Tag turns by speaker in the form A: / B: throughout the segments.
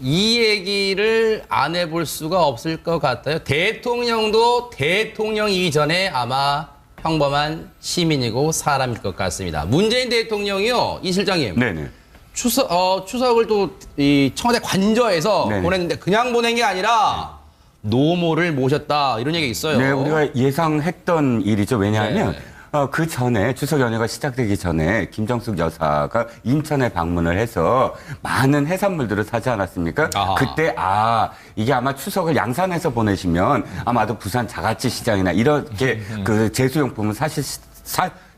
A: 이 얘기를 안 해볼 수가 없을 것 같아요. 대통령도 대통령이기 전에 아마 평범한 시민이고 사람일 것 같습니다. 문재인 대통령이요, 이 실장님.
B: 네네.
A: 추석을 또 이 청와대 관저에서
B: 네네.
A: 보냈는데 그냥 보낸 게 아니라 노모를 모셨다 이런 얘기 있어요.
B: 네, 우리가 예상했던 일이죠. 왜냐하면
A: 네.
B: 그 전에 추석 연휴가 시작되기 전에 김정숙 여사가 인천에 방문을 해서 많은 해산물들을 사지 않았습니까?
A: 아하.
B: 그때 이게 아마 추석을 양산에서 보내시면 아마도 부산 자가치 시장이나 이렇게 그 제수용품을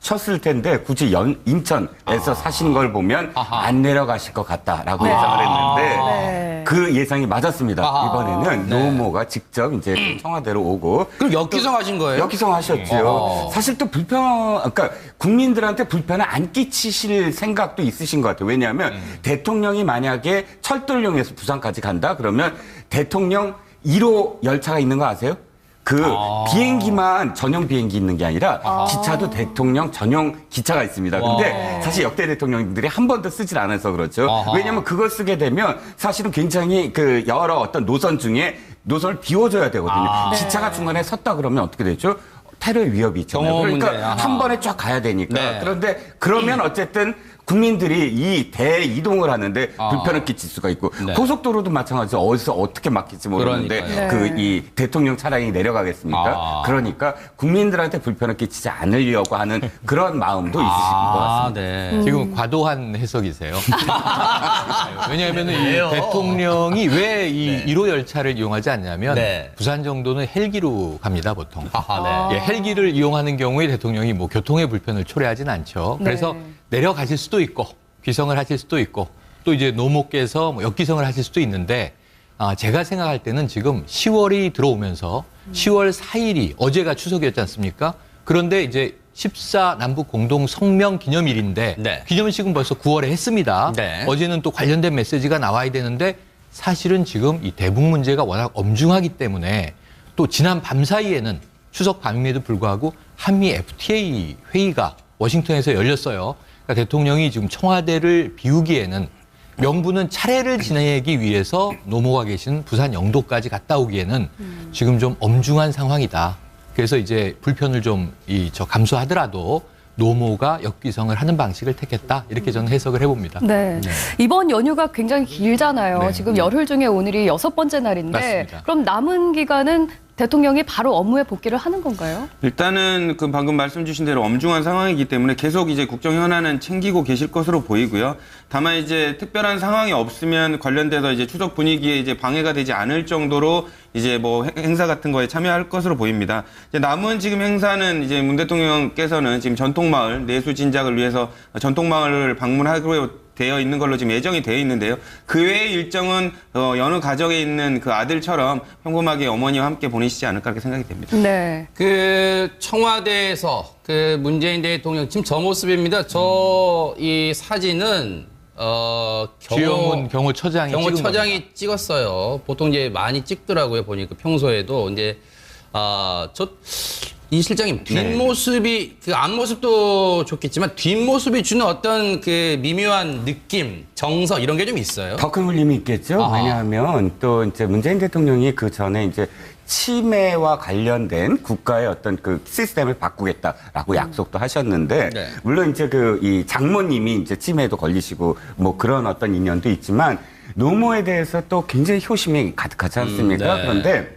B: 셨을 텐데 굳이 인천에서 사신 걸 보면
A: 아하.
B: 안 내려가실 것 같다라고 예상을 했는데
C: 네.
B: 그 예상이 맞았습니다.
A: 아하.
B: 이번에는
A: 네.
B: 노모가 직접 이제 청와대로 오고
A: 그럼 역기성 하신 거예요?
B: 역기성 하셨죠. 사실 또 그러니까 국민들한테 불편을 안 끼치실 생각도 있으신 것 같아요. 왜냐하면 대통령이 만약에 철도를 이용해서 부산까지 간다 그러면 대통령 1호 열차가 있는 거 아세요? 비행기만 전용 비행기 있는 게 아니라 기차도 대통령 전용 기차가 있습니다. 근데 사실 역대 대통령들이 한 번도 쓰질 않아서 그렇죠.
A: 아하.
B: 왜냐하면 그걸 쓰게 되면 사실은 굉장히 그 여러 어떤 노선 중에 노선을 비워줘야 되거든요. 기차가 중간에 섰다 그러면 어떻게 되죠? 테러 위협이 있잖아요.
A: 경호
B: 그러니까
A: 문제. 아하.
B: 한 번에 쫙 가야 되니까.
A: 네.
B: 그런데 그러면 어쨌든 국민들이 이 대이동을 하는데 불편을 끼칠 수가 있고
A: 네.
B: 고속도로도 마찬가지로 어디서 어떻게 막힐지 모르는데
A: 그러니까요.
B: 그 이 대통령 차량이 내려가겠습니까? 그러니까 국민들한테 불편을 끼치지 않으려고 하는 그런 마음도 있으신 것 같습니다.
A: 네.
D: 지금 과도한 해석이세요. 왜냐하면 이 대통령이 왜 이 1호 열차를 이용하지 않냐면
A: 네.
D: 부산 정도는 헬기로 갑니다, 보통.
A: 아하, 네.
D: 예, 헬기를 이용하는 경우에 대통령이 뭐 교통의 불편을 초래하지는 않죠. 그래서
C: 네.
D: 내려가실 수도 있고 귀성을 하실 수도 있고 또 이제 노모께서 뭐 역귀성을 하실 수도 있는데 제가 생각할 때는 지금 10월이 들어오면서 10월 4일이 어제가 추석이었지 않습니까? 그런데 이제 14 남북 공동 성명 기념일인데
A: 네.
D: 기념식은 벌써 9월에 했습니다.
A: 네.
D: 어제는 또 관련된 메시지가 나와야 되는데 사실은 지금 이 대북 문제가 워낙 엄중하기 때문에 또 지난 밤 사이에는 추석 밤임에도 불구하고 한미 FTA 회의가 워싱턴에서 열렸어요. 그러니까 대통령이 지금 청와대를 비우기에는 명분은 차례를 지내기 위해서 노모가 계신 부산 영도까지 갔다 오기에는 지금 좀 엄중한 상황이다. 그래서 이제 불편을 좀 감수하더라도 노모가 역귀성을 하는 방식을 택했다. 이렇게 저는 해석을 해봅니다.
C: 네. 이번 연휴가 굉장히 길잖아요.
D: 네.
C: 지금 열흘 중에 오늘이 6번째 날인데
D: 맞습니다.
C: 그럼 남은 기간은 대통령이 바로 업무에 복귀를 하는 건가요?
E: 일단은 그 방금 말씀 주신 대로 엄중한 상황이기 때문에 계속 이제 국정 현안은 챙기고 계실 것으로 보이고요. 다만 이제 특별한 상황이 없으면 관련돼서 이제 추석 분위기에 이제 방해가 되지 않을 정도로 이제 뭐 행사 같은 거에 참여할 것으로 보입니다. 이제 남은 지금 행사는 이제 문 대통령께서는 지금 전통마을 내수 진작을 위해서 전통마을을 방문하기로 되어 있는 걸로 지금 예정이 되어 있는데요. 그 외의 일정은 여느 가정에 있는 그 아들처럼 평범하게 어머니와 함께 보내시지 않을까 그렇게 생각이 됩니다.
C: 네.
A: 그 청와대에서 그 문재인 대통령 지금 저 모습입니다. 저 이 사진은
D: 주영훈 경호처장이 찍은
A: 경호처장이
D: 겁니다.
A: 찍었어요. 보통 이제 많이 찍더라고요. 보니까 평소에도 이제 이 실장님 뒷모습이 그 앞모습도 좋겠지만 뒷모습이 주는 어떤 그 미묘한 느낌, 정서 이런 게 좀 있어요.
B: 더 큰 울림이 있겠죠.
A: 아하.
B: 왜냐하면 또 이제 문재인 대통령이 그 전에 이제 치매와 관련된 국가의 어떤 그 시스템을 바꾸겠다라고 약속도 하셨는데
A: 네.
B: 물론 이제 그 이 장모님이 이제 치매에도 걸리시고 뭐 그런 어떤 인연도 있지만 노모에 대해서 또 굉장히 효심이 가득하지 않습니까?
A: 네.
B: 그런데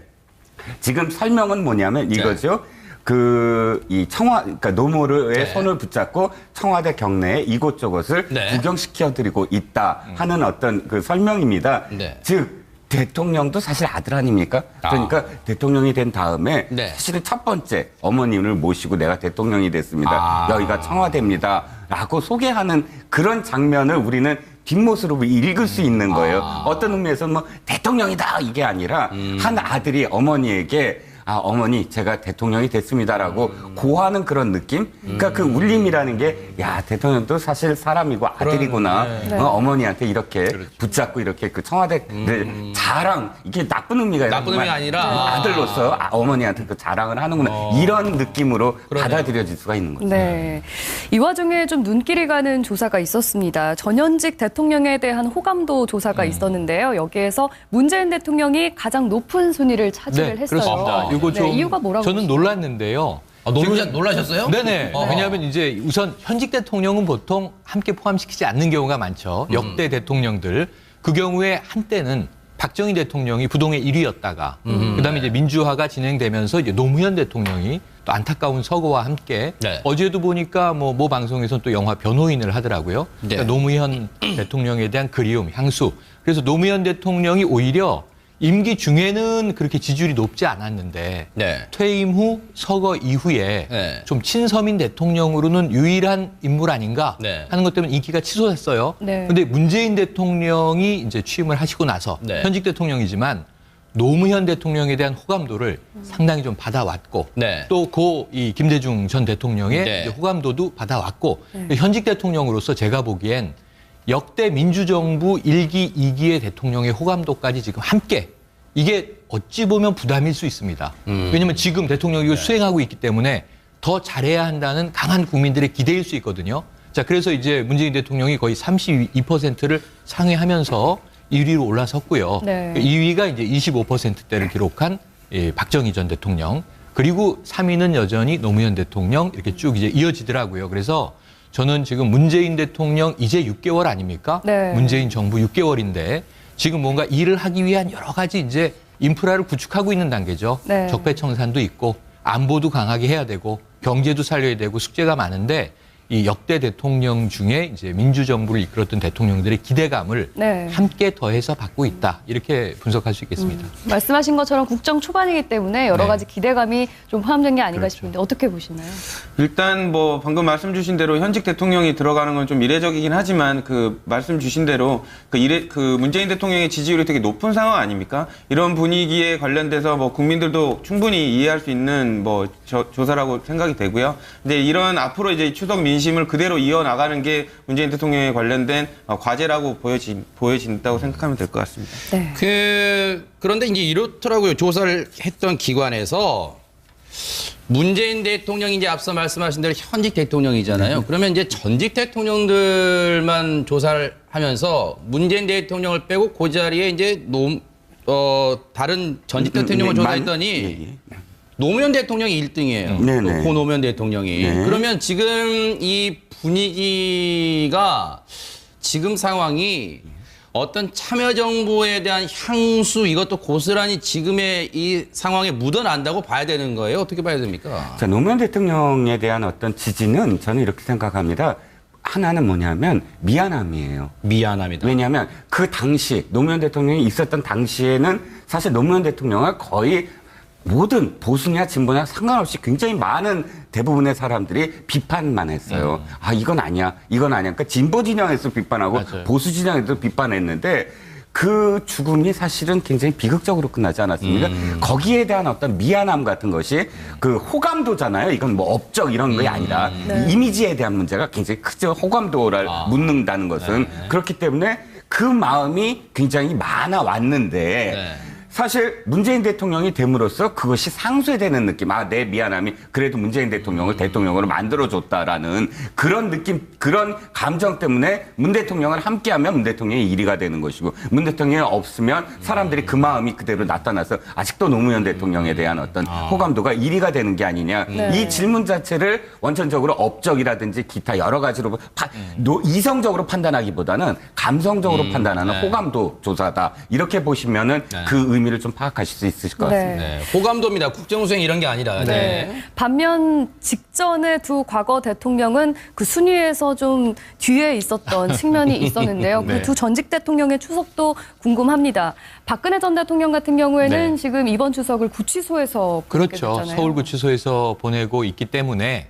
B: 지금 설명은 뭐냐면 이거죠. 그러니까 노모의
A: 네.
B: 손을 붙잡고 청와대 경내에 이곳저곳을
A: 네.
B: 구경시켜드리고 있다 하는 어떤 그 설명입니다.
A: 네.
B: 즉 대통령도 사실 아들 아닙니까? 그러니까 대통령이 된 다음에
A: 네.
B: 사실은 첫 번째 어머님을 모시고 내가 대통령이 됐습니다. 여기가 청와대입니다. 라고 소개하는 그런 장면을 우리는 뒷모습으로 읽을 수 있는 거예요. 어떤 의미에서는 뭐 대통령이다 이게 아니라 한 아들이 어머니에게 어머니 제가 대통령이 됐습니다라고 고하는 그런 느낌. 그러니까 그 울림이라는 게 대통령도 사실 사람이고 아들이구나.
C: 네.
B: 어머니한테 이렇게 붙잡고 이렇게 그 청와대를 자랑 이게 나쁜 의미가 아니라
A: 나쁜 의미가 아니라
B: 아들로서 어머니한테 그 자랑을 하는구나 이런 느낌으로
A: 그러네요.
B: 받아들여질 수가 있는 거죠.
C: 네. 이 와중에 좀 눈길이 가는 조사가 있었습니다. 전현직 대통령에 대한 호감도 조사가 있었는데요. 여기에서 문재인 대통령이 가장 높은 순위를 차지를 했어요.
D: 그렇습니다. 이거 좀
C: 이유가 뭐라고
D: 저는
C: 보시나요?
D: 놀랐는데요.
A: 놀라셨어요?
D: 네네. 왜냐하면 이제 우선 현직 대통령은 보통 함께 포함시키지 않는 경우가 많죠. 역대 대통령들. 그 경우에 한때는 박정희 대통령이 부동의 1위였다가 그다음에 이제 민주화가 진행되면서 이제 노무현 대통령이 또 안타까운 서거와 함께
A: 네.
D: 어제도 보니까 모 방송에서 또 영화 변호인을 하더라고요.
A: 네.
D: 그러니까 노무현 대통령에 대한 그리움, 향수. 그래서 노무현 대통령이 오히려 임기 중에는 그렇게 지지율이 높지 않았는데
A: 네.
D: 퇴임 후 서거 이후에
A: 네.
D: 좀 친서민 대통령으로는 유일한 인물 아닌가
A: 네.
D: 하는 것 때문에 인기가 치솟았어요.
C: 네.
D: 근데 문재인 대통령이 이제 취임을 하시고 나서
A: 네.
D: 현직 대통령이지만 노무현 대통령에 대한 호감도를 상당히 좀 받아왔고
A: 네.
D: 또 이 김대중 전 대통령의
A: 네.
D: 이제 호감도도 받아왔고 현직 대통령으로서 제가 보기엔 역대 민주정부 1기, 2기의 대통령의 호감도까지 지금 함께 이게 어찌 보면 부담일 수 있습니다. 왜냐하면 지금 대통령이 이걸 수행하고 있기 때문에 더 잘해야 한다는 강한 국민들의 기대일 수 있거든요. 자, 그래서 이제 문재인 대통령이 거의 32%를 상회하면서 1위로 올라섰고요.
C: 네.
D: 2위가 이제 25%대를 기록한 박정희 전 대통령. 그리고 3위는 여전히 노무현 대통령 이렇게 쭉 이제 이어지더라고요. 그래서 저는 지금 문재인 대통령 이제 6개월 아닙니까?
C: 네.
D: 문재인 정부 6개월인데 지금 뭔가 일을 하기 위한 여러 가지 이제 인프라를 구축하고 있는 단계죠.
C: 네.
D: 적폐청산도 있고 안보도 강하게 해야 되고 경제도 살려야 되고 숙제가 많은데 이 역대 대통령 중에 이제 민주정부를 이끌었던 대통령들의 기대감을
C: 네.
D: 함께 더해서 받고 있다. 이렇게 분석할 수 있겠습니다.
C: 말씀하신 것처럼 국정 초반이기 때문에 여러
D: 네.
C: 가지 기대감이 좀 포함된 게 아닌가
D: 그렇죠.
C: 싶은데 어떻게 보시나요?
E: 일단 뭐 방금 말씀 주신 대로 현직 대통령이 들어가는 건 좀 이례적이긴 하지만 그 말씀 주신 대로 그 문재인 대통령의 지지율이 되게 높은 상황 아닙니까? 이런 분위기에 관련돼서 뭐 국민들도 충분히 이해할 수 있는 뭐 조사라고 생각이 되고요. 근데 이런 앞으로 이제 추석 민심을 그대로 이어나가는 게 문재인 대통령에 관련된 과제라고 보여진다고 생각하면 될 것 같습니다.
C: 네.
A: 그런데 이제 이렇더라고요. 조사를 했던 기관에서 문재인 대통령이 이제 앞서 말씀하신 대로 현직 대통령이잖아요. 그러면 이제 전직 대통령들만 조사를 하면서 문재인 대통령을 빼고 그 자리에 이제 다른 전직 대통령을 조사했더니 노무현 대통령이 1등이에요.
B: 네네.
A: 고 노무현 대통령이.
B: 네.
A: 그러면 지금 이 분위기가 지금 상황이 어떤 참여정부에 대한 향수 이것도 고스란히 지금의 이 상황에 묻어난다고 봐야 되는 거예요? 어떻게 봐야 됩니까?
B: 자, 노무현 대통령에 대한 어떤 지지는 저는 이렇게 생각합니다. 하나는 뭐냐면 미안함이에요.
A: 미안합니다.
B: 왜냐하면 그 당시 노무현 대통령이 있었던 당시에는 사실 노무현 대통령을 거의 모든 보수냐 진보냐 상관없이 굉장히 많은 대부분의 사람들이 비판만 했어요. 이건 아니야. 이건 아니야. 그러니까 진보 진영에서 비판하고
D: 맞아요.
B: 보수 진영에서 비판했는데 그 죽음이 사실은 굉장히 비극적으로 끝나지 않았습니까? 거기에 대한 어떤 미안함 같은 것이 그 호감도잖아요. 이건 뭐 업적 이런 게 아니라 이미지에 대한 문제가 굉장히 크죠. 호감도를 묻는다는 것은. 그렇기 때문에 그 마음이 굉장히 많아 왔는데 사실 문재인 대통령이 됨으로써 그것이 상쇄되는 느낌. 내 미안함이 그래도 문재인 대통령을 대통령으로 만들어줬다라는 그런 느낌, 그런 감정 때문에 문 대통령을 함께하면 문 대통령이 1위가 되는 것이고 문 대통령이 없으면 사람들이 그 마음이 그대로 나타나서 아직도 노무현 대통령에 대한 어떤 호감도가 1위가 되는 게 아니냐. 이 질문 자체를 원천적으로 업적이라든지 기타 여러 가지로 이성적으로 판단하기보다는 감성적으로 판단하는 호감도 조사다. 이렇게 보시면은 그 의미를 좀 파악하실 수 있으실 것 같습니다.
A: 네. 호감도입니다. 국정수행 이런 게 아니라.
C: 네. 반면 직전에 두 과거 대통령은 그 순위에서 좀 뒤에 있었던 측면이 있었는데요. 그 두 전직 대통령의 추석도 궁금합니다. 박근혜 전 대통령 같은 경우에는 지금 이번 추석을 구치소에서 보내게
D: 그렇죠.
C: 됐잖아요.
D: 서울구치소에서 보내고 있기 때문에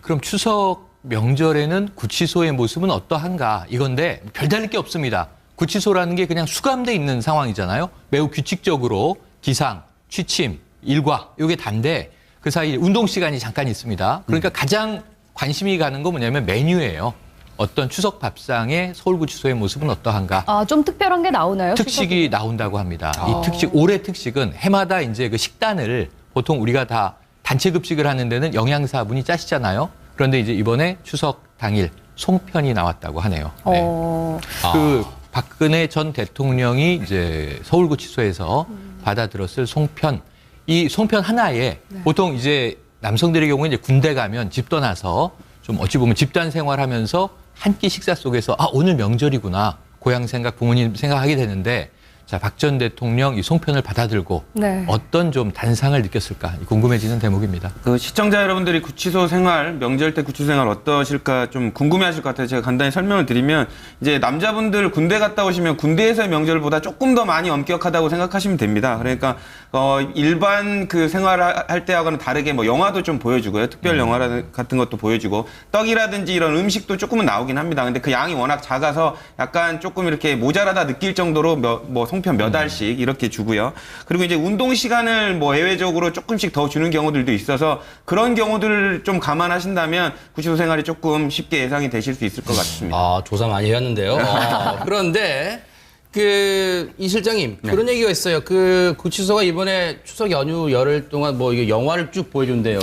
D: 그럼 추석 명절에는 구치소의 모습은 어떠한가 이건데 별다를 게 없습니다. 구치소라는 게 그냥 수감돼 있는 상황이잖아요. 매우 규칙적으로 기상, 취침, 일과 이게 단데 그 사이 운동 시간이 잠깐 있습니다. 그러니까 가장 관심이 가는 건 뭐냐면 메뉴예요. 어떤 추석 밥상에 서울구치소의 모습은 어떠한가?
C: 아, 좀 특별한 게 나오나요?
D: 특식이 나온다고 합니다. 이 특식, 올해 특식은 해마다 이제 그 식단을 보통 우리가 다 단체 급식을 하는 데는 영양사분이 짜시잖아요. 그런데 이제 이번에 추석 당일 송편이 나왔다고 하네요. 네. 그 박근혜 전 대통령이 이제 서울구치소에서 받아들었을 송편, 이 송편 하나에 보통 이제 남성들의 경우에 이제 군대 가면 집 떠나서 좀 어찌 보면 집단 생활하면서 한 끼 식사 속에서 아, 오늘 명절이구나. 고향 생각, 부모님 생각하게 되는데 자, 박 전 대통령 이 송편을 받아들고
C: 네.
D: 어떤 좀 단상을 느꼈을까 궁금해지는 대목입니다.
E: 그 시청자 여러분들이 구치소 생활, 명절 때 구치소 생활 어떠실까 좀 궁금해하실 것 같아요. 제가 간단히 설명을 드리면 이제 남자분들 군대 갔다 오시면 군대에서의 명절보다 조금 더 많이 엄격하다고 생각하시면 됩니다. 그러니까 일반 그 생활할 때하고는 다르게 뭐 영화도 좀 보여주고요. 특별 영화 같은 것도 보여주고 떡이라든지 이런 음식도 조금은 나오긴 합니다. 근데 그 양이 워낙 작아서 약간 조금 이렇게 모자라다 느낄 정도로 뭐 송편 몇 알씩 이렇게 주고요. 그리고 이제 운동 시간을 뭐 예외적으로 조금씩 더 주는 경우들도 있어서 그런 경우들을 좀 감안하신다면 구치소 생활이 조금 쉽게 예상이 되실 수 있을 것 같습니다.
A: 아, 조사 많이 해왔는데요. 그런데 이 실장님 그런 얘기가 있어요. 그 구치소가 이번에 추석 연휴 열흘 동안 뭐 이게 영화를 쭉 보여준대요.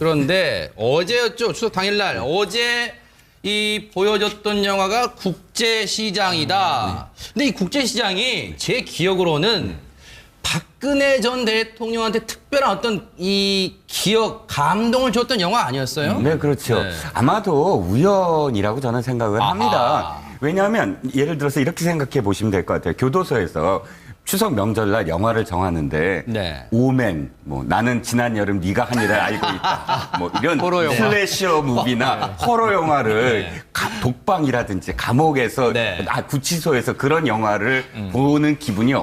A: 그런데 어제였죠. 추석 당일날 어제 이 보여줬던 영화가 국제시장이다. 근데 이 국제시장이 제 기억으로는 박근혜 전 대통령한테 특별한 어떤 이 기억, 감동을 줬던 영화 아니었어요?
B: 네, 그렇죠.
A: 네.
B: 아마도 우연이라고 저는 생각을 합니다. 왜냐하면 예를 들어서 이렇게 생각해 보시면 될 것 같아요. 교도소에서 추석 명절날 영화를 정하는데
A: 네.
B: 오맨, 뭐 나는 지난 여름 네가 한 일을 알고 있다, 뭐 이런
D: 호러 영화.
B: 슬래셔 무비나 호러 영화를 독방이라든지 감옥에서
A: 네.
B: 구치소에서 그런 영화를 보는 기분이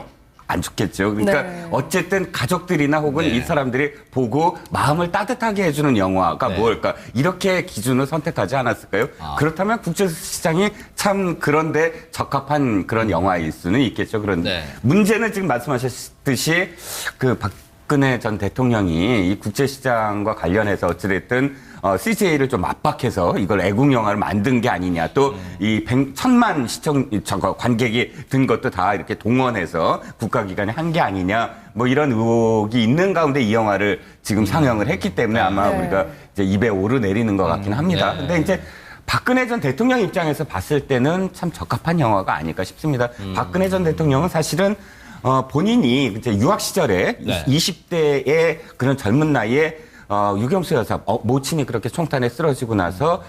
B: 안 좋겠죠. 그러니까
C: 네.
B: 어쨌든 가족들이나 혹은
A: 네.
B: 이 사람들이 보고 마음을 따뜻하게 해주는 영화가
A: 네.
B: 뭘까? 이렇게 기준을 선택하지 않았을까요? 그렇다면 국제시장이 참 그런데 적합한 그런 영화일 수는 있겠죠. 그런데
A: 네.
B: 문제는 지금 말씀하셨듯이 그 박근혜 전 대통령이 이 국제시장과 관련해서 어찌됐든 CJ를 좀 압박해서 이걸 애국 영화를 만든 게 아니냐. 또 이 1,000만 관객이 든 것도 다 이렇게 동원해서 국가기관이 한 게 아니냐. 뭐 이런 의혹이 있는 가운데 이 영화를 지금 상영을 했기 때문에 아마
C: 네.
B: 우리가 이제 입에 오르내리는 것 같긴 합니다.
A: 네.
B: 근데 이제 박근혜 전 대통령 입장에서 봤을 때는 참 적합한 영화가 아닐까 싶습니다. 박근혜 전 대통령은 사실은 본인이 이제 유학 시절에
A: 네.
B: 20대의 그런 젊은 나이에 유경수 여사 모친이 그렇게 총탄에 쓰러지고 나서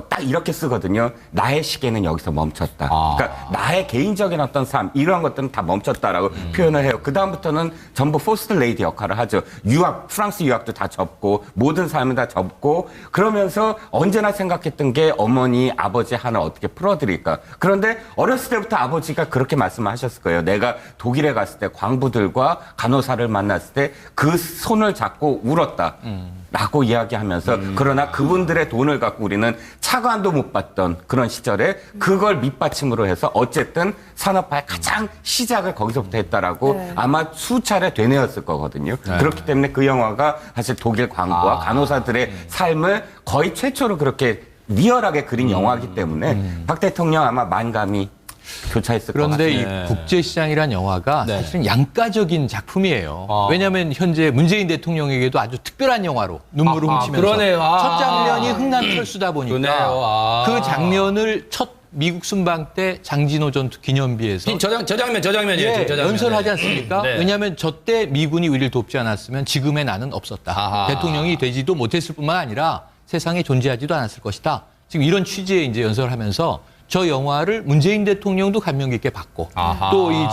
B: 딱 이렇게 쓰거든요. 나의 시계는 여기서 멈췄다. 그러니까 나의 개인적인 어떤 삶 이런 것들은 다 멈췄다라고 표현을 해요. 그 다음부터는 전부 포스트 레이디 역할을 하죠. 프랑스 유학도 다 접고 모든 삶을 다 접고 그러면서 언제나 생각했던 게 어머니, 아버지 하나 어떻게 풀어드릴까. 그런데 어렸을 때부터 아버지가 그렇게 말씀하셨을 거예요. 내가 독일에 갔을 때 광부들과 간호사를 만났을 때 그 손을 잡고 울었다. 라고 이야기하면서 그러나 그분들의 돈을 갖고 우리는 차관도 못 받던 그런 시절에 그걸 밑받침으로 해서 어쨌든 산업화의 가장 시작을 거기서부터 했다라고
C: 네.
B: 아마 수차례 되뇌었을 거거든요. 그렇기 때문에 그 영화가 사실 독일 광부와 간호사들의 삶을 거의 최초로 그렇게 리얼하게 그린 영화이기 때문에 박 대통령 아마 만감이 교차했을 것
D: 그런데
B: 같아요.
D: 이 국제시장이라는 영화가
A: 네.
D: 사실은 양가적인 작품이에요. 왜냐하면 현재 문재인 대통령에게도 아주 특별한 영화로 눈물을 훔치면서
A: 그러네요.
D: 첫 장면이 흥남 철수다 보니까
A: 그러네요.
D: 그 장면을 첫 미국 순방 때 장진호 전투 기념비에서
A: 저 장면이에요.
D: 예,
A: 저 장면.
D: 연설하지 않습니까?
A: 네.
D: 왜냐하면 저 때 미군이 우리를 돕지 않았으면 지금의 나는 없었다.
A: 아하.
D: 대통령이 되지도 못했을 뿐만 아니라 세상에 존재하지도 않았을 것이다. 지금 이런 취지의 이제 연설을 하면서 저 영화를 문재인 대통령도 감명 깊게 봤고 또 이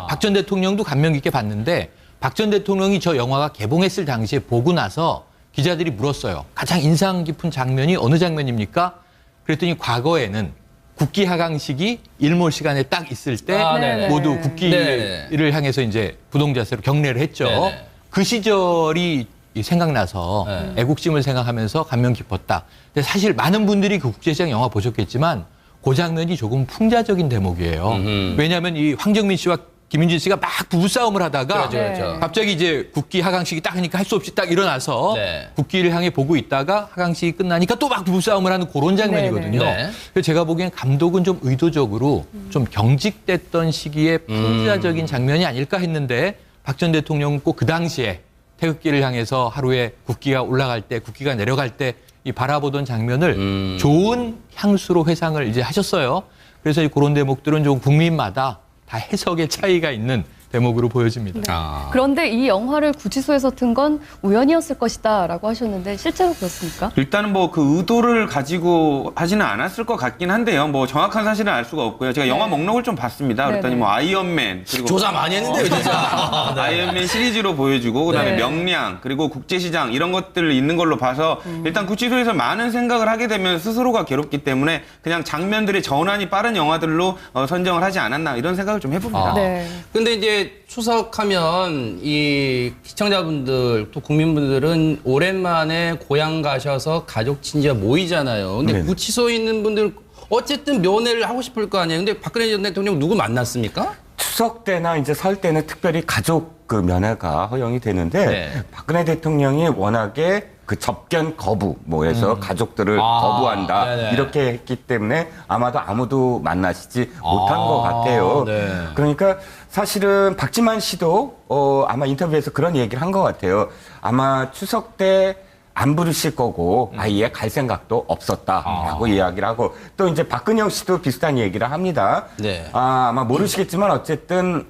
D: 박 전 대통령도 감명 깊게 봤는데 박 전 대통령이 저 영화가 개봉했을 당시에 보고 나서 기자들이 물었어요. 가장 인상 깊은 장면이 어느 장면입니까? 그랬더니 과거에는 국기 하강식이 일몰 시간에 딱 있을 때
C: 네네.
D: 모두 국기를
A: 네네.
D: 향해서 이제 부동자세로 경례를 했죠.
A: 네네.
D: 그 시절이 생각나서
A: 네.
D: 애국심을 생각하면서 감명 깊었다. 근데 사실 많은 분들이 그 국제시장 영화 보셨겠지만 그 장면이 조금 풍자적인 대목이에요. 왜냐하면 이 황정민 씨와 김윤진 씨가 막 부부싸움을 하다가
A: 그렇죠, 그렇죠.
D: 갑자기 이제 국기 하강식이 딱 하니까 할 수 없이 딱 일어나서
A: 네.
D: 국기를 향해 보고 있다가 하강식이 끝나니까 또 막 부부싸움을 하는 그런 장면이거든요.
A: 네.
D: 그래서 제가 보기엔 감독은 좀 의도적으로 좀 경직됐던 시기에 풍자적인 장면이 아닐까 했는데 박 전 대통령은 꼭 그 당시에 태극기를 향해서 하루에 국기가 올라갈 때, 국기가 내려갈 때 이 바라보던 장면을 좋은 향수로 회상을 이제 하셨어요. 그래서 그런 대목들은 좀 국민마다 다 해석의 차이가 있는 대목으로 보여집니다.
A: 아.
C: 그런데 이 영화를 구치소에서 튼 건 우연이었을 것이다라고 하셨는데 실제로 그렇습니까?
E: 일단은 뭐 그 의도를 가지고 하지는 않았을 것 같긴 한데요. 뭐 정확한 사실은 알 수가 없고요. 제가 영화 목록을 좀 봤습니다. 그랬더니
C: 네네.
E: 뭐 아이언맨 그리고
A: 조사 많이 했는데요, 진짜. 네.
E: 아이언맨 시리즈로 보여주고 그다음에
C: 네.
E: 명량 그리고 국제시장 이런 것들 있는 걸로 봐서 일단 구치소에서 많은 생각을 하게 되면 스스로가 괴롭기 때문에 그냥 장면들의 전환이 빠른 영화들로 선정을 하지 않았나 이런 생각을 좀 해봅니다.
A: 아.
C: 네.
A: 근데 이제 추석하면 이 시청자분들 또 국민분들은 오랜만에 고향 가셔서 가족 친지가 모이잖아요. 근데
B: 네네.
A: 구치소에 있는 분들 어쨌든 면회를 하고 싶을 거 아니에요. 근데 박근혜 전 대통령 누구 만났습니까?
B: 추석 때나 이제 설 때는 특별히 가족 그 면회가 허용이 되는데
A: 네.
B: 박근혜 대통령이 워낙에 그 접견 거부 뭐해서 가족들을 거부한다
A: 네네.
B: 이렇게 했기 때문에 아마도 아무도 만나시지 못한 것 같아요.
A: 네.
B: 그러니까 사실은 박지만 씨도 아마 인터뷰에서 그런 얘기를 한 것 같아요. 아마 추석 때 안 부르실 거고 아예 갈 생각도 없었다라고 이야기를 하고 또 이제 박근영 씨도 비슷한 얘기를 합니다.
A: 네.
B: 아마 모르시겠지만 어쨌든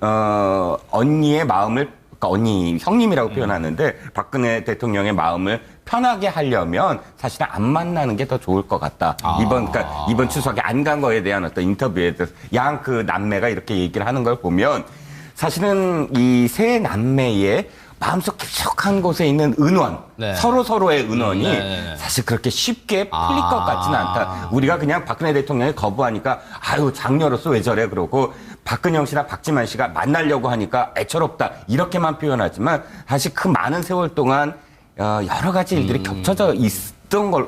B: 언니의 마음을 그러니까 언니 형님이라고 표현하는데 박근혜 대통령의 마음을 편하게 하려면 사실은 안 만나는 게 더 좋을 것 같다. 이번 추석에 안 간 거에 대한 어떤 인터뷰에 대해서 양 그 남매가 이렇게 얘기를 하는 걸 보면 사실은 이 세 남매의 마음속 깊숙한 곳에 있는 은원,
A: 네.
B: 서로의 은원이
A: 네.
B: 사실 그렇게 쉽게 풀릴 것 같지는 않다. 우리가 그냥 박근혜 대통령이 거부하니까 아유 장녀로서 왜 저래 그러고 박근영 씨나 박지만 씨가 만나려고 하니까 애처롭다 이렇게만 표현하지만 사실 그 많은 세월 동안 여러 가지 일들이 겹쳐져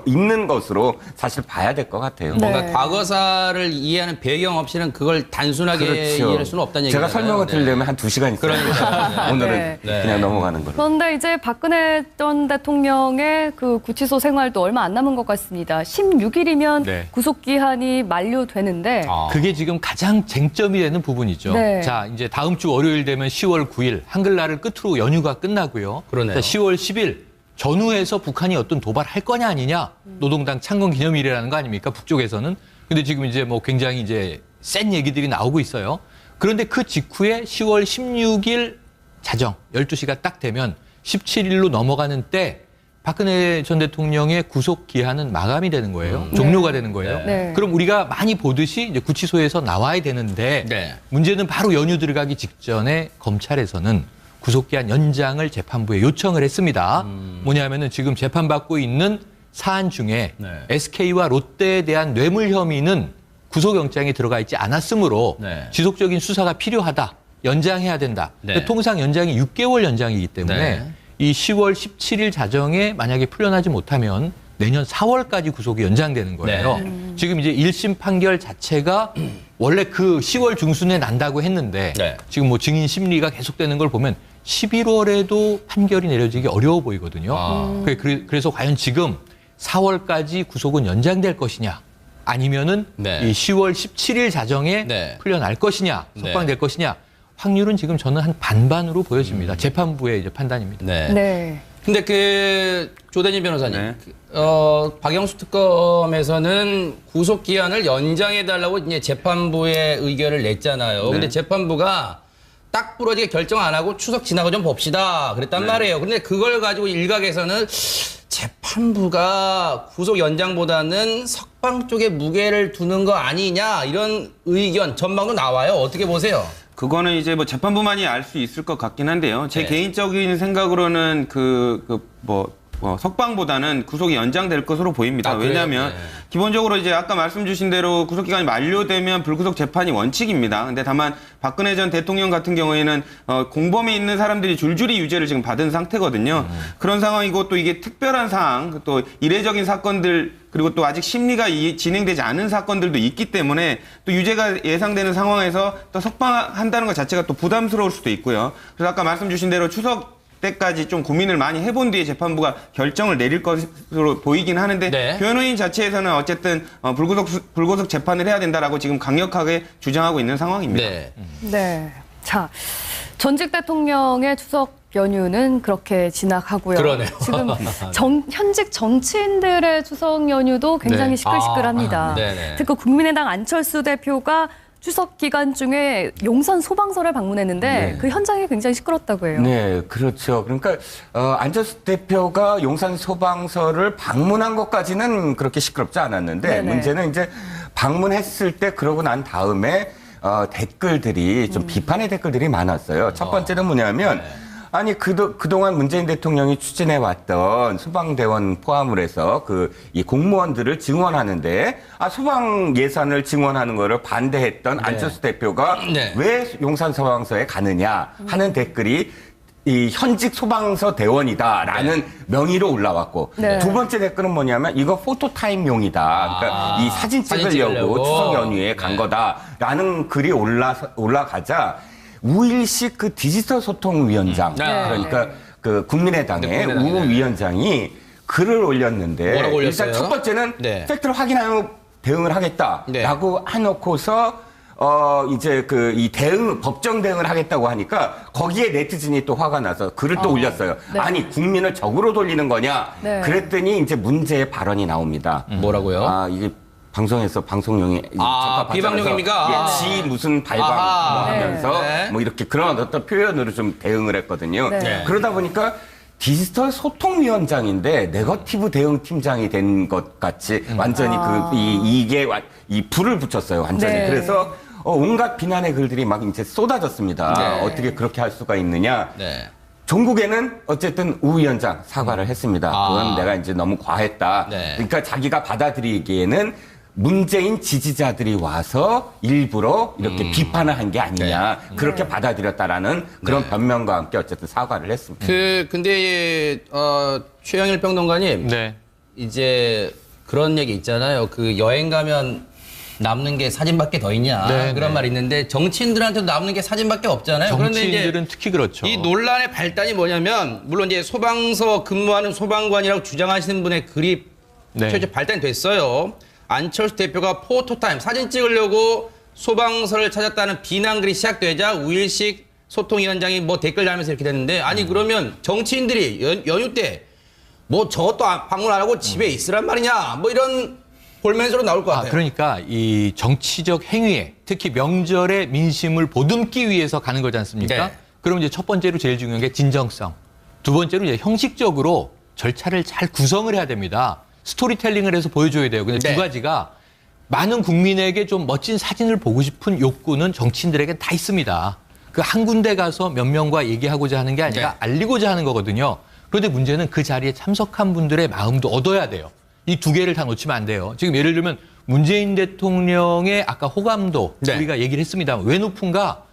B: 있는 것으로 사실 봐야 될 것 같아요.
C: 네.
A: 뭔가 과거사를 이해하는 배경 없이는 그걸 단순하게
B: 그렇죠.
A: 이해할 수는 없다는 얘기잖아요.
B: 제가 설명을
A: 네.
B: 드리려면 한 2시간 있어요.
A: 그러니까요.
B: 오늘은
C: 네.
B: 그냥 넘어가는 걸로.
C: 그런데 이제 박근혜 전 대통령의 그 구치소 생활도 얼마 안 남은 것 같습니다. 16일이면
D: 네.
C: 구속기한이 만료되는데
A: 아.
D: 그게 지금 가장 쟁점이 되는 부분이죠.
C: 네.
D: 자, 이제 다음 주 월요일 되면 10월 9일 한글날을 끝으로 연휴가 끝나고요.
A: 그러네요.
D: 자, 10월 10일 전후에서 북한이 어떤 도발할 거냐 아니냐 노동당 창건 기념일이라는 거 아닙니까? 북쪽에서는. 근데 지금 이제 뭐 굉장히 이제 센 얘기들이 나오고 있어요. 그런데 그 직후에 10월 16일 자정 12시가 딱 되면 17일로 넘어가는 때 박근혜 전 대통령의 구속 기한은 마감이 되는 거예요. 종료가 되는 거예요.
C: 네.
D: 그럼 우리가 많이 보듯이 이제 구치소에서 나와야 되는데
A: 네.
D: 문제는 바로 연휴 들어가기 직전에 검찰에서는 구속기한 연장을 재판부에 요청을 했습니다. 뭐냐면은 지금 재판받고 있는 사안 중에
A: 네.
D: SK와 롯데에 대한 뇌물 혐의는 구속영장에 들어가 있지 않았으므로
A: 네.
D: 지속적인 수사가 필요하다. 연장해야 된다.
A: 네.
D: 통상 연장이 6개월 연장이기 때문에
A: 네.
D: 이 10월 17일 자정에 만약에 풀려나지 못하면 내년 4월까지 구속이 연장되는 거예요. 지금 이제 1심 판결 자체가 원래 그 10월 중순에 난다고 했는데
A: 네.
D: 지금 뭐 증인 심리가 계속되는 걸 보면 11월에도 판결이 내려지기 어려워 보이거든요.
A: 아.
D: 그래서 과연 지금 4월까지 구속은 연장될 것이냐 아니면은
A: 네.
D: 이 10월 17일 자정에
A: 네.
D: 풀려날 것이냐 석방될 것이냐 확률은 지금 저는 한 반반으로 보여집니다. 재판부의 이제 판단입니다.
A: 네.
C: 네.
A: 근데 그 조대진 변호사님,
E: 네.
A: 박영수 특검에서는 구속 기한을 연장해 달라고 이제 재판부에 의견을 냈잖아요. 근데 재판부가 딱 부러지게 결정 안 하고 추석 지나고 좀 봅시다. 그랬단 말이에요. 근데 그걸 가지고 일각에서는 재판부가 구속 연장보다는 석방 쪽에 무게를 두는 거 아니냐 이런 의견 전망도 나와요. 어떻게 보세요?
E: 그거는 이제 뭐 재판부만이 알 수 있을 것 같긴 한데요. 제
A: 네.
E: 개인적인 생각으로는 석방보다는 구속이 연장될 것으로 보입니다.
A: 아, 그래요?
E: 왜냐하면
A: 네.
E: 기본적으로 이제 아까 말씀 주신 대로 구속기간이 만료되면 불구속 재판이 원칙입니다. 근데 다만 박근혜 전 대통령 같은 경우에는 공범에 있는 사람들이 줄줄이 유죄를 지금 받은 상태거든요. 그런 상황이고 또 이게 특별한 상황, 또 이례적인 사건들 그리고 또 아직 심리가 진행되지 않은 사건들도 있기 때문에 또 유죄가 예상되는 상황에서 또 석방한다는 것 자체가 또 부담스러울 수도 있고요. 그래서 아까 말씀 주신 대로 추석 때까지 좀 고민을 많이 해본 뒤에 재판부가 결정을 내릴 것으로 보이긴 하는데
A: 네.
E: 변호인 자체에서는 어쨌든 불구속 재판을 해야 된다라고 지금 강력하게 주장하고 있는 상황입니다.
A: 네.
C: 네. 자, 전직 대통령의 추석 연휴는 그렇게 지나가고요.
A: 그러네요.
C: 지금 현직 정치인들의 추석 연휴도 굉장히
A: 네.
C: 시끌시끌합니다.
A: 네네.
C: 특히 국민의당 안철수 대표가 추석 기간 중에 용산 소방서를 방문했는데
B: 네.
C: 그 현장이 굉장히 시끄럽다고 해요.
B: 네, 그렇죠. 그러니까 안철수 대표가 용산 소방서를 방문한 것까지는 그렇게 시끄럽지 않았는데
C: 네네.
B: 문제는 이제 방문했을 때 그러고 난 다음에 댓글들이 좀 비판의 댓글들이 많았어요. 첫 번째는 뭐냐면 아니 그동안 문재인 대통령이 추진해 왔던 소방대원 포함을 해서 이 공무원들을 증원하는데 소방 예산을 증원하는 거를 반대했던 안철수 대표가
A: 네.
B: 왜 용산 소방서에 가느냐 하는 댓글이 이 현직 소방서 대원이다라는 명의로 올라왔고
C: 네.
B: 두 번째 댓글은 뭐냐면 이거 포토타임용이다. 그러니까 이 사진 찍으려고 추석 연휴에 간 거다라는 글이 올라가자 우일식 그 디지털 소통위원장 그러니까 그 국민의당의 우 위원장이 글을 올렸는데
A: 뭐라고 올렸어요?
B: 일단 첫 번째는
A: 네.
B: 팩트를 확인하고 대응을 하겠다라고 해놓고서 이제 이 법정 대응을 하겠다고 하니까 거기에 네티즌이 또 화가 나서 글을 또 올렸어요.
C: 네.
B: 아니, 국민을 적으로 돌리는 거냐?
C: 네.
B: 그랬더니 이제 문제의 발언이 나옵니다.
A: 뭐라고요?
B: 이게 방송에서 방송용이
A: 비방용입니까?
B: 지 무슨 발광
A: 아하.
B: 하면서
A: 네.
B: 뭐 이렇게 그런 어떤 표현으로 좀 대응을 했거든요.
C: 네.
B: 그러다 보니까 디지털 소통위원장인데 네거티브 대응팀장이 된 것 같이 완전히 이 불을 붙였어요. 완전히.
C: 네.
B: 그래서 온갖 비난의 글들이 막 이제 쏟아졌습니다.
A: 네.
B: 어떻게 그렇게 할 수가 있느냐.
A: 네.
B: 종국에는 어쨌든 우 위원장 사과를 했습니다. 그건 내가 이제 너무 과했다.
A: 네.
B: 그러니까 자기가 받아들이기에는 문재인 지지자들이 와서 일부러 이렇게 비판을 한 게 아니냐. 그렇게 받아들였다라는 그런 변명과 함께 어쨌든 사과를 했습니다.
A: 근데 최영일 평론가님
D: 네.
A: 이제 그런 얘기 있잖아요. 그 여행 가면 남는 게 사진밖에 더 있냐
D: 네,
A: 그런
D: 네.
A: 말이 있는데 정치인들한테도 남는 게 사진밖에 없잖아요. 그런데
D: 정치인들은
A: 이제
D: 특히 그렇죠.
A: 이 논란의 발단이 뭐냐면 물론 이제 소방서 근무하는 소방관이라고 주장하시는 분의 글이
D: 네.
A: 최초 발단이 됐어요. 안철수 대표가 포토타임 사진 찍으려고 소방서를 찾았다는 비난글이 시작되자 우일식 소통위원장이 뭐 댓글 달면서 이렇게 됐는데 아니 그러면 정치인들이 연휴 때 뭐 저것도 방문 안 하고 집에 있으란 말이냐 뭐 이런 볼멘스로 나올 것 같아요.
D: 그러니까 이 정치적 행위에 특히 명절의 민심을 보듬기 위해서 가는 거지 않습니까?
A: 네.
D: 그럼 이제 첫 번째로 제일 중요한 게 진정성. 두 번째로 이제 형식적으로 절차를 잘 구성을 해야 됩니다. 스토리텔링을 해서 보여줘야 돼요. 근데
A: 네.
D: 두 가지가 많은 국민에게 좀 멋진 사진을 보고 싶은 욕구는 정치인들에게 다 있습니다. 그 한 군데 가서 몇 명과 얘기하고자 하는 게 아니라
A: 네.
D: 알리고자 하는 거거든요. 그런데 문제는 그 자리에 참석한 분들의 마음도 얻어야 돼요. 이 두 개를 다 놓치면 안 돼요. 지금 예를 들면 문재인 대통령의 아까 호감도
A: 네.
D: 우리가 얘기를 했습니다. 왜 높은가?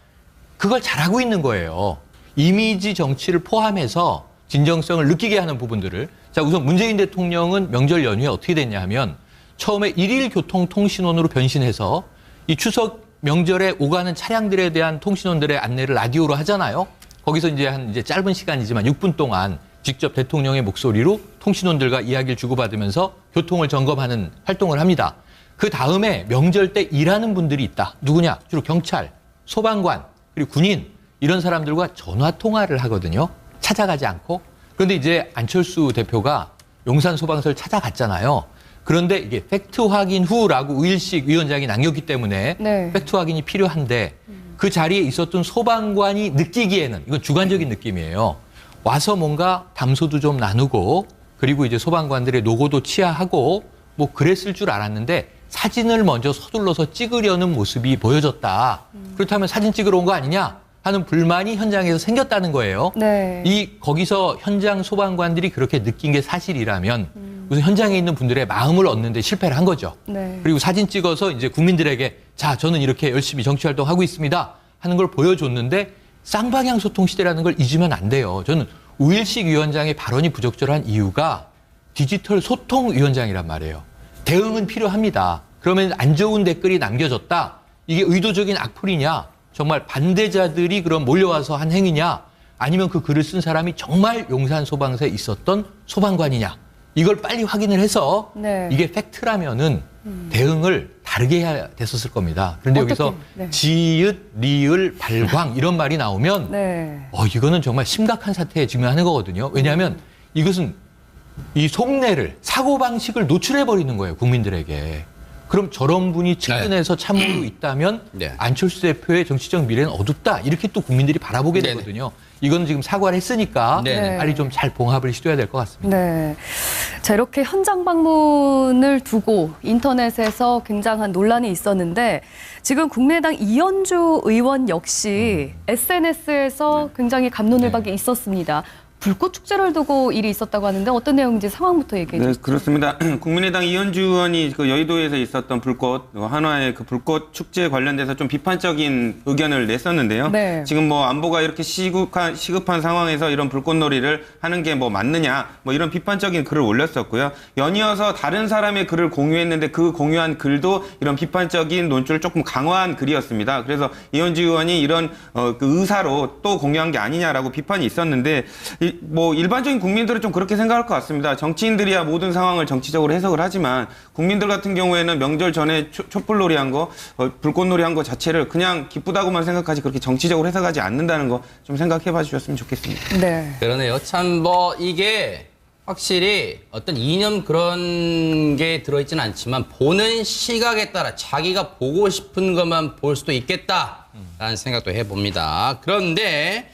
D: 그걸 잘하고 있는 거예요. 이미지 정치를 포함해서 진정성을 느끼게 하는 부분들을. 자, 우선 문재인 대통령은 명절 연휴에 어떻게 됐냐 하면 처음에 일일 교통통신원으로 변신해서 이 추석 명절에 오가는 차량들에 대한 통신원들의 안내를 라디오로 하잖아요. 거기서 이제 짧은 시간이지만 6분 동안 직접 대통령의 목소리로 통신원들과 이야기를 주고받으면서 교통을 점검하는 활동을 합니다. 그 다음에 명절 때 일하는 분들이 있다. 누구냐? 주로 경찰, 소방관, 그리고 군인 이런 사람들과 전화 통화를 하거든요. 찾아가지 않고. 그런데 이제 안철수 대표가 용산 소방서를 찾아갔잖아요. 그런데 이게 팩트 확인 후라고 우일식 위원장이 남겼기 때문에
C: 네.
D: 팩트 확인이 필요한데 그 자리에 있었던 소방관이 느끼기에는 이건 주관적인 느낌이에요. 와서 뭔가 담소도 좀 나누고 그리고 이제 소방관들의 노고도 치하하고 뭐 그랬을 줄 알았는데 사진을 먼저 서둘러서 찍으려는 모습이 보여졌다. 그렇다면 사진 찍으러 온 거 아니냐 하는 불만이 현장에서 생겼다는 거예요.
C: 네.
D: 거기서 현장 소방관들이 그렇게 느낀 게 사실이라면 우선 현장에 있는 분들의 마음을 얻는 데 실패를 한 거죠.
C: 네.
D: 그리고 사진 찍어서 이제 국민들에게 자, 저는 이렇게 열심히 정치 활동하고 있습니다 하는 걸 보여줬는데 쌍방향 소통 시대라는 걸 잊으면 안 돼요. 저는 우일식 위원장의 발언이 부적절한 이유가 디지털 소통 위원장이란 말이에요. 대응은 필요합니다. 그러면 안 좋은 댓글이 남겨졌다. 이게 의도적인 악플이냐? 정말 반대자들이 그럼 몰려와서 한 행위냐? 아니면 그 글을 쓴 사람이 정말 용산 소방서에 있었던 소방관이냐? 이걸 빨리 확인을 해서
C: 네.
D: 이게 팩트라면은 대응을 다르게 해야 됐었을 겁니다. 그런데
C: 어떻게?
D: 여기서
C: 네.
D: 지읒, 리을, 발광 이런 말이 나오면
C: 네.
D: 이거는 정말 심각한 사태에 직면하는 거거든요. 왜냐하면 이것은 이 속내를, 사고방식을 노출해버리는 거예요, 국민들에게. 그럼 저런 분이 측근에서 참모로 있다면
A: 네.
D: 안철수 대표의 정치적 미래는 어둡다. 이렇게 또 국민들이 바라보게
A: 네네.
D: 되거든요. 이건 지금 사과를 했으니까
A: 네네.
D: 빨리 좀 잘 봉합을 시도해야 될 것 같습니다.
C: 네. 자, 이렇게 현장 방문을 두고 인터넷에서 굉장한 논란이 있었는데 지금 국민의당 이현주 의원 역시 SNS에서 굉장히 갑론을박이 있었습니다. 불꽃 축제를 두고 일이 있었다고 하는데 어떤 내용인지 상황부터 얘기해
E: 네,
C: 주시죠.
E: 그렇습니다. 국민의당 이현주 의원이 그 여의도에서 있었던 불꽃, 한화의 그 불꽃 축제 관련돼서 좀 비판적인 의견을 냈었는데요.
C: 네.
E: 지금 뭐 안보가 이렇게 시급한 상황에서 이런 불꽃놀이를 하는 게 뭐 맞느냐, 뭐 이런 비판적인 글을 올렸었고요. 연이어서 다른 사람의 글을 공유했는데 그 공유한 글도 이런 비판적인 논조를 조금 강화한 글이었습니다. 그래서 이현주 의원이 이런 그 의사로 또 공유한 게 아니냐라고 비판이 있었는데 뭐 일반적인 국민들은 좀 그렇게 생각할 것 같습니다. 정치인들이야 모든 상황을 정치적으로 해석을 하지만 국민들 같은 경우에는 명절 전에 촛불놀이 한 거, 불꽃놀이 한 거 자체를 그냥 기쁘다고만 생각하지 그렇게 정치적으로 해석하지 않는다는 거 좀 생각해봐 주셨으면 좋겠습니다.
C: 네.
A: 그러네요. 참 뭐 이게 확실히 어떤 이념 그런 게 들어있지는 않지만 보는 시각에 따라 자기가 보고 싶은 것만 볼 수도 있겠다라는 생각도 해봅니다. 그런데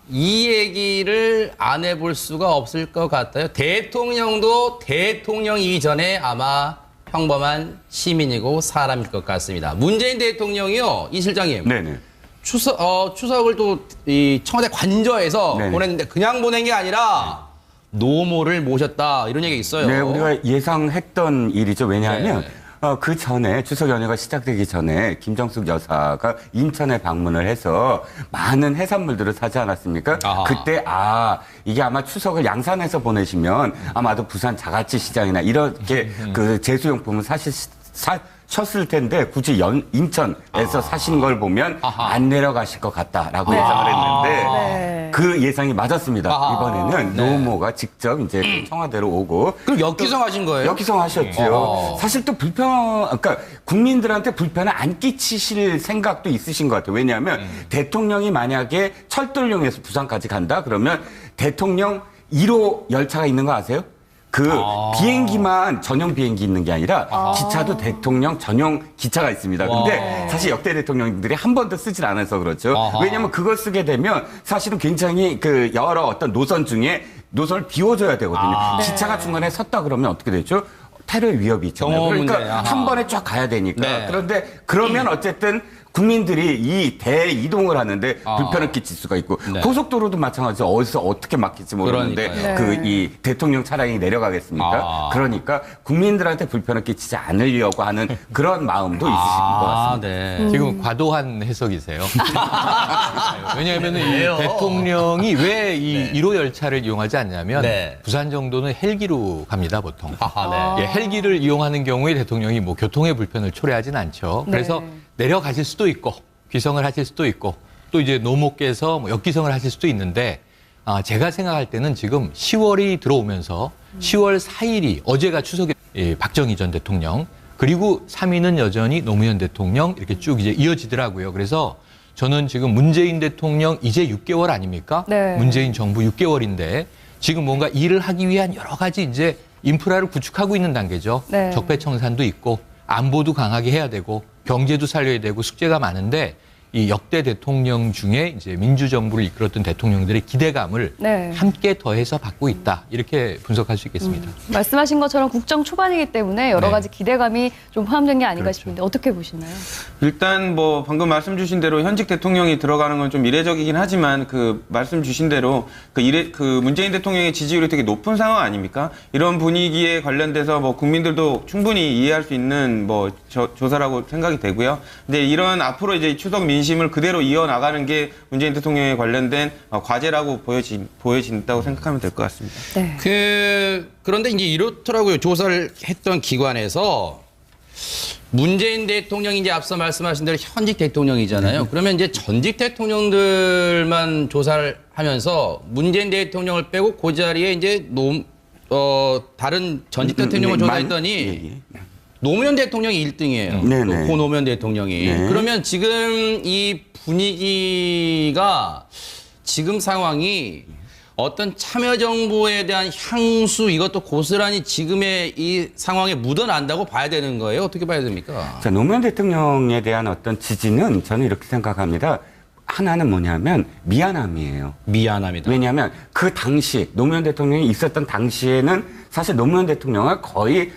A: 이 얘기를 안 해볼 수가 없을 것 같아요. 대통령도 대통령이기 전에 아마 평범한 시민이고 사람일 것 같습니다. 문재인 대통령이요, 이 실장님.
B: 네네.
A: 추석을 또 이 청와대 관저에서
B: 네네.
A: 보냈는데 그냥 보낸 게 아니라 노모를 모셨다 이런 얘기 있어요.
B: 네, 우리가 예상했던 일이죠. 왜냐하면
A: 네.
B: 그 전에 추석 연휴가 시작되기 전에 김정숙 여사가 인천에 방문을 해서 많은 해산물들을 사지 않았습니까?
A: 아하.
B: 그때 이게 아마 추석을 양산에서 보내시면 아마도 부산 자가치 시장이나 이렇게 그 제수용품을 셨을 텐데 굳이 인천에서 사신 걸 보면
A: 아하.
B: 안 내려가실 것 같다라고 예상을 했는데
C: 네.
B: 그 예상이 맞았습니다.
A: 아하.
B: 이번에는
A: 네.
B: 노모가 직접 이제 청와대로 오고
A: 그럼 역기성하신 거예요?
B: 역기성하셨죠. 사실 또 그러니까 국민들한테 불편을 안 끼치실 생각도 있으신 것 같아요. 왜냐하면 대통령이 만약에 철도를 이용해서 부산까지 간다 그러면 대통령 1호 열차가 있는 거 아세요? 그 비행기만 전용 비행기 있는 게 아니라 기차도 대통령 전용 기차가 있습니다. 근데 사실 역대 대통령들이 한 번도 쓰질 않아서 그렇죠.
A: 아하.
B: 왜냐하면 그걸 쓰게 되면 사실은 굉장히 그 여러 어떤 노선 중에 노선을 비워줘야 되거든요. 기차가 중간에 섰다 그러면 어떻게 되죠? 테러 위협이 있잖아요.
A: 경호
B: 그러니까
A: 문제. 아하.
B: 한 번에 쫙 가야 되니까.
A: 네.
B: 그런데 그러면 어쨌든 국민들이 이 대이동을 하는데 불편을 끼칠 수가 있고
A: 네.
B: 고속도로도 마찬가지죠. 어디서 어떻게 막힐지 모르는데
A: 그러니까요.
B: 그 이 대통령 차량이 내려가겠습니까? 그러니까 국민들한테 불편을 끼치지 않으려고 하는 그런 마음도 있으신 것 같습니다.
A: 네.
D: 지금 과도한 해석이세요. 왜냐하면 이
A: 왜요?
D: 대통령이 왜 이
A: 네.
D: 1호 열차를 이용하지 않냐면
A: 네.
D: 부산 정도는 헬기로 갑니다, 보통.
A: 아하, 네.
D: 예, 헬기를 이용하는 경우에 대통령이 뭐 교통의 불편을 초래하진 않죠.
C: 네.
D: 그래서 내려가실 수도 있고 귀성을 하실 수도 있고 또 이제 노모께서 뭐 역귀성을 하실 수도 있는데 제가 생각할 때는 지금 10월이 들어오면서 10월 4일이 어제가 추석이 박정희 전 대통령 그리고 3위는 여전히 노무현 대통령 이렇게 쭉 이제 이어지더라고요. 그래서 저는 지금 문재인 대통령 이제 6개월 아닙니까?
C: 네.
D: 문재인 정부 6개월인데 지금 뭔가 일을 하기 위한 여러 가지 이제 인프라를 구축하고 있는 단계죠.
C: 네.
D: 적폐청산도 있고 안보도 강하게 해야 되고 경제도 살려야 되고 숙제가 많은데 이 역대 대통령 중에 이제 민주정부를 이끌었던 대통령들의 기대감을
C: 네.
D: 함께 더해서 받고 있다. 이렇게 분석할 수 있겠습니다.
C: 말씀하신 것처럼 국정 초반이기 때문에 여러
D: 네.
C: 가지 기대감이 좀 포함된 게 아닌가
D: 그렇죠.
C: 싶은데 어떻게 보시나요?
E: 일단 뭐 방금 말씀 주신 대로 현직 대통령이 들어가는 건 좀 이례적이긴 하지만 그 말씀 주신 대로 그 문재인 대통령의 지지율이 되게 높은 상황 아닙니까? 이런 분위기에 관련돼서 뭐 국민들도 충분히 이해할 수 있는 뭐 조사라고 생각이 되고요. 근데 이런 앞으로 이제 추석 민심 민심을 그대로 이어나가는 게 문재인 대통령에 관련된 과제라고 보여진다고 생각하면 될 것 같습니다.
C: 네.
A: 그런데 이제 이렇더라고요. 조사를 했던 기관에서 문재인 대통령이 이제 앞서 말씀하신 대로 현직 대통령이잖아요. 그러면 이제 전직 대통령들만 조사를 하면서 문재인 대통령을 빼고 그 자리에 이제 다른 전직 대통령을 조사했더니 노무현 대통령이 1등이에요.
B: 네네.
A: 고 노무현 대통령이.
B: 네.
A: 그러면 지금 이 분위기가 지금 상황이 어떤 참여정부에 대한 향수 이것도 고스란히 지금의 이 상황에 묻어난다고 봐야 되는 거예요? 어떻게 봐야 됩니까?
B: 자, 노무현 대통령에 대한 어떤 지지는 저는 이렇게 생각합니다. 하나는 뭐냐면 미안함이에요.
A: 미안합니다.
B: 왜냐하면 그 당시 노무현 대통령이 있었던 당시에는 사실 노무현 대통령을 거의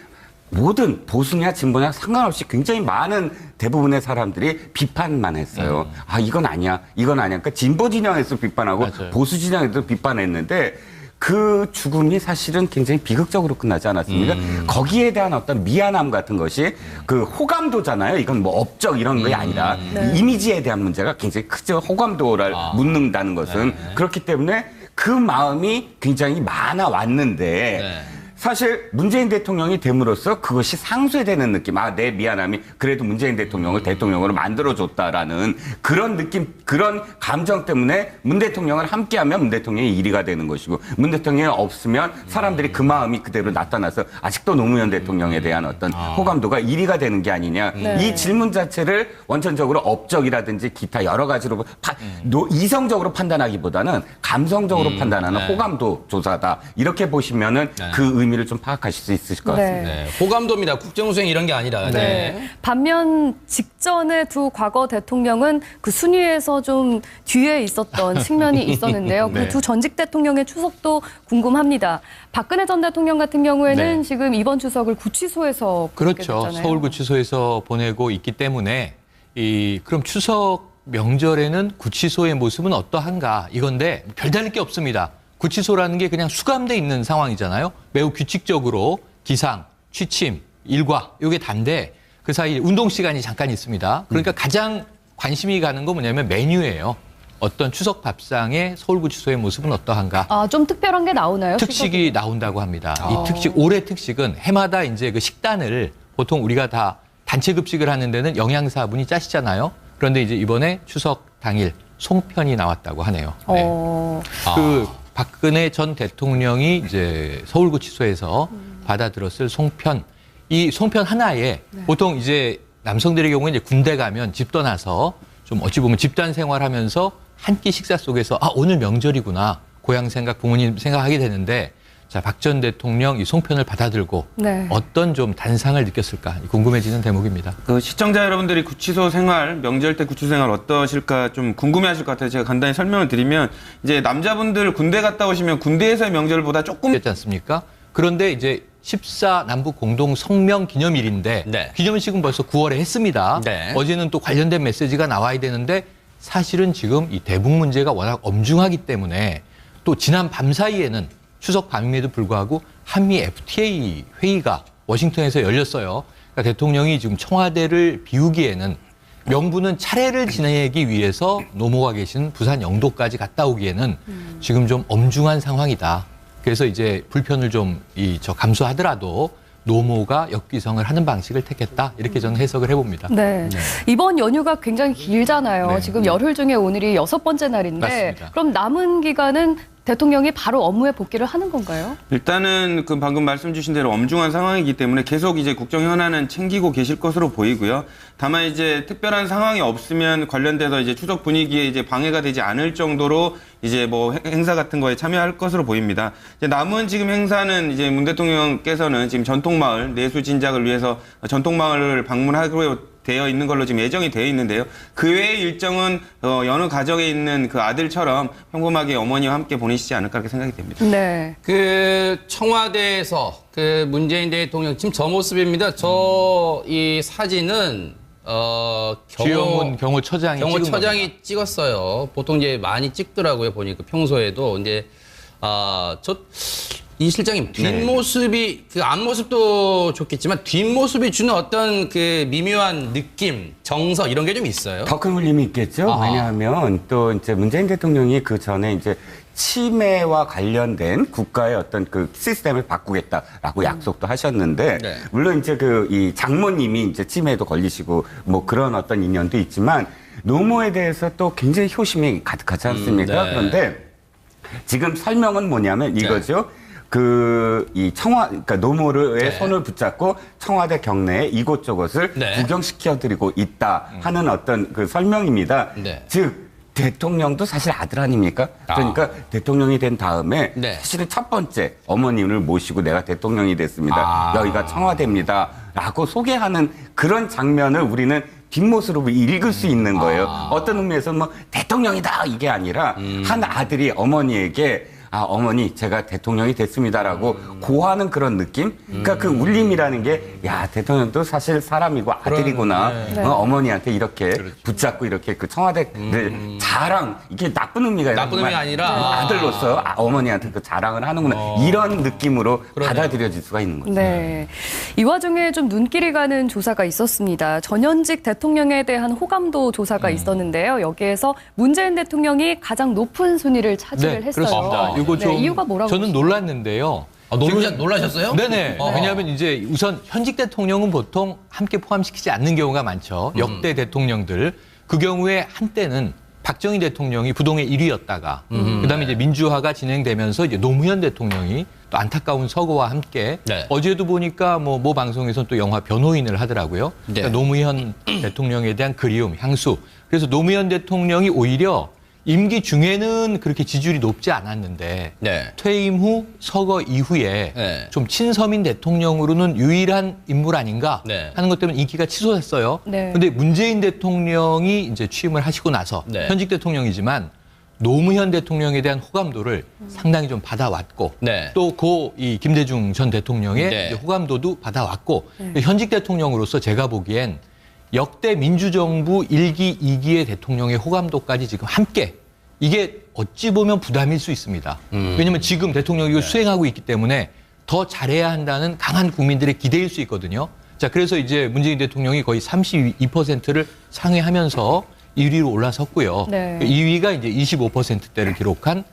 B: 모든 보수냐 진보냐 상관없이 굉장히 많은 대부분의 사람들이 비판만 했어요. 아, 이건 아니야. 이건 아니야. 그러니까 진보 진영에서 비판하고
D: 맞아요.
B: 보수 진영에서 비판했는데 그 죽음이 사실은 굉장히 비극적으로 끝나지 않았습니까? 거기에 대한 어떤 미안함 같은 것이 그 호감도잖아요. 이건 뭐 업적 이런 게 아니라 이미지에 대한 문제가 굉장히 크죠. 호감도를 묻는다는 것은. 그렇기 때문에 그 마음이 굉장히 많아 왔는데 사실 문재인 대통령이 됨으로써 그것이 상쇄되는 느낌. 아, 내 미안함이 그래도 문재인 대통령을 대통령으로 만들어줬다라는 그런 느낌, 그런 감정 때문에 문 대통령을 함께하면 문 대통령이 1위가 되는 것이고 문 대통령이 없으면 사람들이 그 마음이 그대로 나타나서 아직도 노무현 대통령에 대한 어떤 호감도가 1위가 되는 게 아니냐. 이 질문 자체를 원천적으로 업적이라든지 기타 여러 가지로 이성적으로 판단하기보다는 감성적으로 판단하는 호감도 조사다. 이렇게 보시면은 그 의미를 좀 파악하실 수 있으실 것 같습니다.
A: 네. 호감도입니다. 국정수행 이런 게 아니라. 네.
C: 반면 직전의 두 과거 대통령은 그 순위에서 좀 뒤에 있었던 측면이 있었는데요. 그 두 전직 대통령의 추석도 궁금합니다. 박근혜 전 대통령 같은 경우에는 지금 이번 추석을 구치소에서 보내게
D: 그렇죠.
C: 됐잖아요.
D: 서울구치소에서 보내고 있기 때문에 그럼 추석 명절에는 구치소의 모습은 어떠한가 이건데 별다를 게 없습니다. 구치소라는 게 그냥 수감돼 있는 상황이잖아요. 매우 규칙적으로 기상, 취침, 일과 이게 단데 그 사이 운동 시간이 잠깐 있습니다. 그러니까 가장 관심이 가는 건 뭐냐면 메뉴예요. 어떤 추석 밥상에 서울구치소의 모습은 어떠한가.
C: 아, 좀 특별한 게 나오나요?
D: 특식이 나온다고 합니다. 이 특식, 올해 특식은 해마다 이제 그 식단을 보통 우리가 다 단체 급식을 하는 데는 영양사분이 짜시잖아요. 그런데 이제 이번에 추석 당일 송편이 나왔다고 하네요. 그 박근혜 전 대통령이 이제 서울구치소에서 받아들었을 송편, 이 송편 하나에 보통 이제 남성들의 경우에 이제 군대 가면 집 떠나서 좀 어찌 보면 집단 생활하면서 한 끼 식사 속에서 아, 오늘 명절이구나. 고향 생각, 부모님 생각하게 되는데 자, 박 전 대통령 이 송편을 받아들고 어떤 좀 단상을 느꼈을까 궁금해지는 대목입니다.
E: 그 시청자 여러분들이 구치소 생활, 명절 때 구치소 생활 어떠실까 좀 궁금해하실 것 같아요. 제가 간단히 설명을 드리면 이제 남자분들 군대 갔다 오시면 군대에서의 명절보다 조금
D: 있지 않습니까? 그런데 이제 14 남북 공동 성명 기념일인데 기념식은 벌써 9월에 했습니다. 어제는 또 관련된 메시지가 나와야 되는데 사실은 지금 이 대북 문제가 워낙 엄중하기 때문에 또 지난 밤 사이에는 추석 밤임에도 불구하고 한미 FTA 회의가 워싱턴에서 열렸어요. 그러니까 대통령이 지금 청와대를 비우기에는 명분은 차례를 지내기 위해서 노모가 계신 부산 영도까지 갔다 오기에는 지금 좀 엄중한 상황이다. 그래서 이제 불편을 좀 감수하더라도 노모가 역귀성을 하는 방식을 택했다. 이렇게 저는 해석을 해봅니다.
C: 이번 연휴가 굉장히 길잖아요. 지금 열흘 중에 오늘이 6번째 날인데
D: 맞습니다.
C: 그럼 남은 기간은 대통령이 바로 업무에 복귀를 하는 건가요?
E: 일단은 그 방금 말씀 주신 대로 엄중한 상황이기 때문에 계속 이제 국정 현안은 챙기고 계실 것으로 보이고요. 다만 이제 특별한 상황이 없으면 관련돼서 이제 추석 분위기에 이제 방해가 되지 않을 정도로 이제 뭐 행사 같은 거에 참여할 것으로 보입니다. 이제 남은 지금 행사는 이제 문 대통령께서는 지금 전통마을 내수 진작을 위해서 전통마을을 방문하고 되어 있는 걸로 지금 예정이 되어 있는데요. 그 외의 일정은 여느 가정에 있는 그 아들처럼 평범하게 어머니와 함께 보내시지 않을까 그렇게 생각이 됩니다.
A: 그 청와대에서 그 문재인 대통령 지금 저 모습입니다. 저 이 사진은
D: 주영훈
A: 경호처장이 찍었어요. 보통 이제 많이 찍더라고요. 보니까 평소에도 이제 이 실장님 뒷모습이 그 앞모습도 좋겠지만 뒷모습이 주는 어떤 그 미묘한 느낌, 정서 이런 게 좀 있어요.
B: 더 큰 울림이 있겠죠.
A: 아하.
B: 왜냐하면 또 이제 문재인 대통령이 그 전에 이제 치매와 관련된 국가의 어떤 그 시스템을 바꾸겠다라고 약속도 하셨는데,
A: 네.
B: 물론 이제 그 이 장모님이 이제 치매에도 걸리시고 뭐 그런 어떤 인연도 있지만 노무에 대해서 또 굉장히 효심이 가득하지 않습니까?
A: 네.
B: 그런데 지금 설명은 뭐냐면 이거죠. 이 그러니까 노무의
A: 네.
B: 손을 붙잡고 청와대 경내에 이곳저곳을
A: 네.
B: 구경시켜드리고 있다 하는 어떤 그 설명입니다.
A: 네.
B: 즉 대통령도 사실 아들 아닙니까? 그러니까 대통령이 된 다음에
A: 네.
B: 사실은 첫 번째 어머님을 모시고 내가 대통령이 됐습니다. 여기가 청와대입니다.라고 소개하는 그런 장면을 우리는 뒷모습으로 읽을 수 있는 거예요. 어떤 의미에서는 뭐 대통령이다 이게 아니라 한 아들이 어머니에게 어머니 제가 대통령이 됐습니다라고 고하는 그런 느낌? 그러니까 그 울림이라는 게 대통령도 사실 사람이고 아들이구나.
C: 네.
B: 어머니한테 이렇게 붙잡고 이렇게 그 청와대를 자랑, 이게 나쁜 의미가 아니라
A: 나쁜 의미가 아니라
B: 아들로서 어머니한테 그 자랑을 하는구나. 이런 느낌으로
A: 그러네요.
B: 받아들여질 수가 있는 거죠.
C: 네. 이 와중에 좀 눈길이 가는 조사가 있었습니다. 전현직 대통령에 대한 호감도 조사가 있었는데요. 여기에서 문재인 대통령이 가장 높은 순위를 차지를 했어요.
D: 그렇습니다. 이거
C: 네,
D: 좀
C: 이유가 뭐라고
D: 저는
C: 보시나요?
D: 놀랐는데요.
A: 놀라셨어요?
D: 네네. 왜냐하면 이제 우선 현직 대통령은 보통 함께 포함시키지 않는 경우가 많죠. 역대 대통령들. 그 경우에 한때는 박정희 대통령이 부동의 1위였다가 그다음에 이제 민주화가 진행되면서 이제 노무현 대통령이 또 안타까운 서거와 함께
A: 네.
D: 어제도 보니까 모 방송에서는 또 영화 변호인을 하더라고요.
A: 네.
D: 그러니까 노무현 대통령에 대한 그리움, 향수. 그래서 노무현 대통령이 오히려 임기 중에는 그렇게 지지율이 높지 않았는데
A: 네.
D: 퇴임 후 서거 이후에
A: 네.
D: 좀 친서민 대통령으로는 유일한 인물 아닌가
A: 네.
D: 하는 것 때문에 인기가 치솟았어요.
C: 네.
D: 그런데 문재인 대통령이 이제 취임을 하시고 나서
A: 네.
D: 현직 대통령이지만 노무현 대통령에 대한 호감도를 상당히 좀 받아왔고
A: 네.
D: 또 이 김대중 전 대통령의
A: 네.
D: 이제 호감도도 받아왔고 현직 대통령으로서 제가 보기엔 역대 민주정부 1기, 2기의 대통령의 호감도까지 지금 함께 이게 어찌 보면 부담일 수 있습니다. 왜냐하면 지금 대통령이 이걸 수행하고 있기 때문에 더 잘해야 한다는 강한 국민들의 기대일 수 있거든요. 자, 그래서 이제 문재인 대통령이 거의 32%를 상회하면서 1위로 올라섰고요.
C: 네.
D: 2위가 이제 25%대를 기록한